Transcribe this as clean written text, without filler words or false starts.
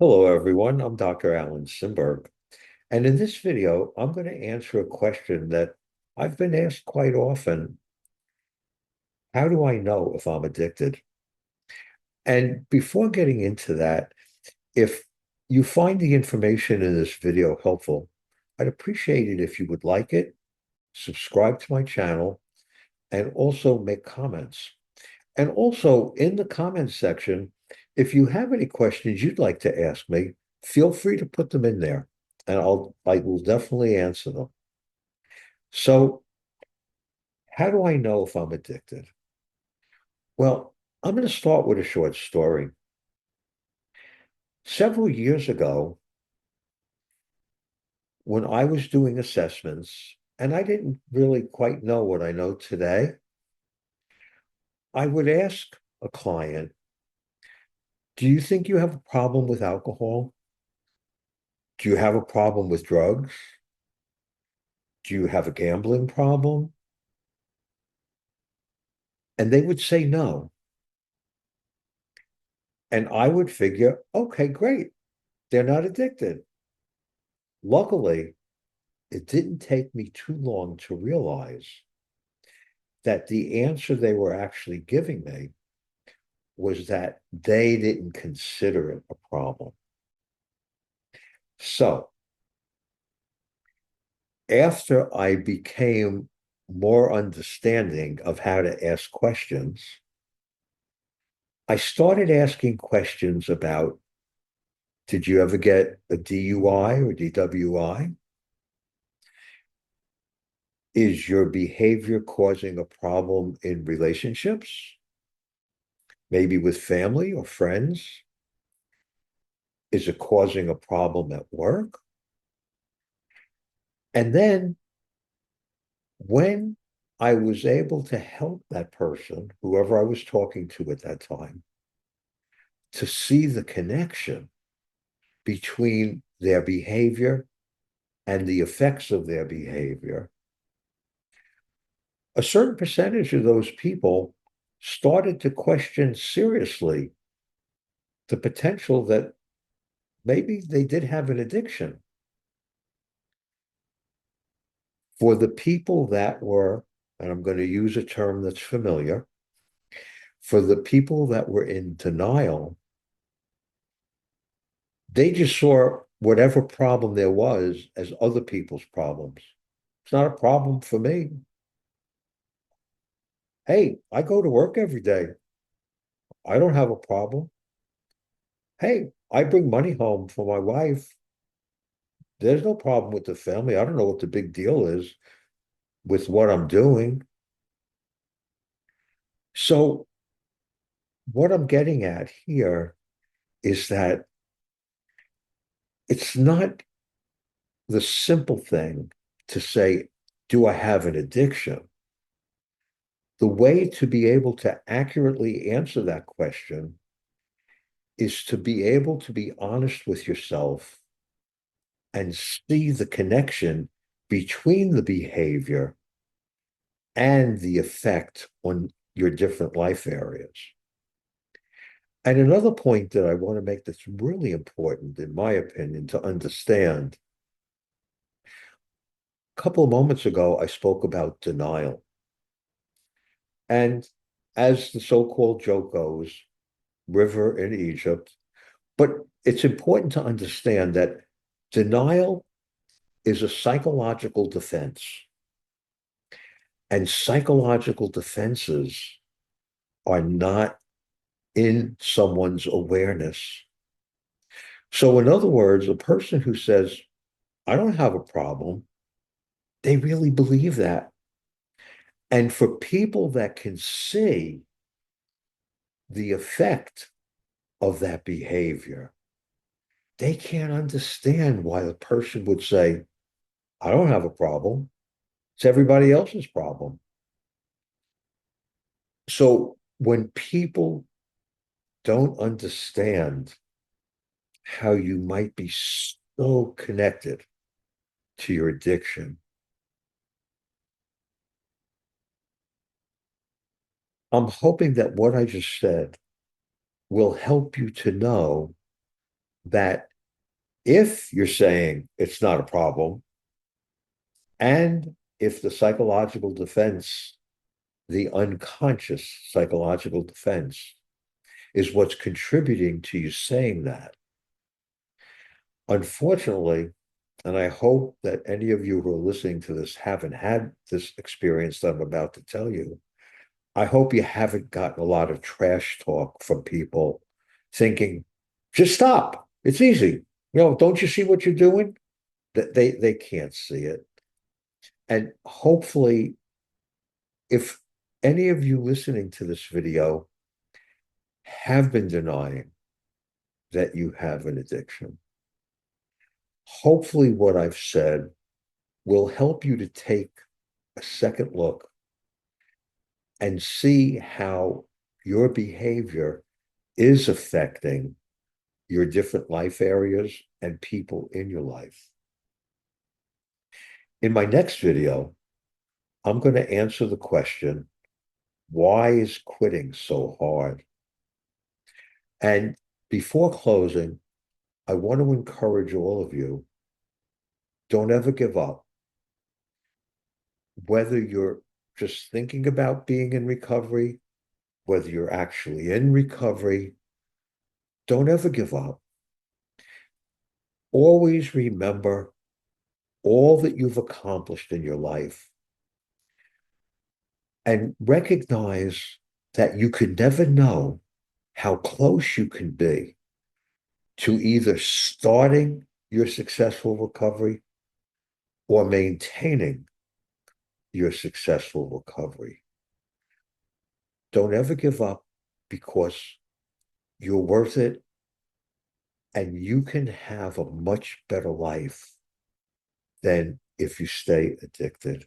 Hello, everyone. I'm Dr. Alan Simberg. And in this video, I'm going to answer a question that I've been asked quite often. How do I know if I'm addicted? And before getting into that, if you find the information in this video helpful, I'd appreciate it if you would like it, subscribe to my channel, and also make comments. And also in the comments section, if you have any questions you'd like to ask me, feel free to put them in there and I will definitely answer them. So, how do I know if I'm addicted? Well, I'm going to start with a short story. Several years ago, when I was doing assessments, and I didn't really quite know what I know today, I would ask a client, do you think you have a problem with alcohol? Do you have a problem with drugs? Do you have a gambling problem? And they would say no. And I would figure, okay, great. They're not addicted. Luckily, it didn't take me too long to realize that the answer they were actually giving me was that they didn't consider it a problem. So after I became more understanding of how to ask questions, I started asking questions about, did you ever get a DUI or DWI? Is your behavior causing a problem in relationships? Maybe with family or friends? Is it causing a problem at work? And then when I was able to help that person, whoever I was talking to at that time, to see the connection between their behavior and the effects of their behavior, a certain percentage of those people started to question seriously the potential that maybe they did have an addiction. For the people that were, and I'm going to use a term that's familiar, for the people that were in denial, they just saw whatever problem there was as other people's problems. It's not a problem for me. Hey, I go to work every day. I don't have a problem. Hey, I bring money home for my wife. There's no problem with the family. I don't know what the big deal is with what I'm doing. So, what I'm getting at here is that it's not the simple thing to say, do I have an addiction? The way to be able to accurately answer that question is to be able to be honest with yourself and see the connection between the behavior and the effect on your different life areas. And another point that I want to make that's really important, in my opinion, to understand. A couple of moments ago, I spoke about denial. And as the so-called joke goes, river in Egypt. But it's important to understand that denial is a psychological defense. And psychological defenses are not in someone's awareness. So, in other words, a person who says, I don't have a problem, they really believe that. And for people that can see the effect of that behavior, they can't understand why the person would say, I don't have a problem. It's everybody else's problem. So when people don't understand how you might be so connected to your addiction, I'm hoping that what I just said will help you to know that if you're saying it's not a problem, and if the psychological defense, the unconscious psychological defense, is what's contributing to you saying that, unfortunately, and I hope that any of you who are listening to this haven't had this experience that I'm about to tell you. I hope you haven't gotten a lot of trash talk from people thinking, just stop. It's easy. Don't you see what you're doing? That they can't see it. And hopefully, if any of you listening to this video have been denying that you have an addiction, hopefully what I've said will help you to take a second look and see how your behavior is affecting your different life areas and people in your life. In my next video, I'm going to answer the question, why is quitting so hard? And before closing, I want to encourage all of you, don't ever give up. Whether you're just thinking about being in recovery, whether you're actually in recovery, don't ever give up. Always remember all that you've accomplished in your life and recognize that you could never know how close you can be to either starting your successful recovery or maintaining your successful recovery. Don't ever give up, because you're worth it and you can have a much better life than if you stay addicted.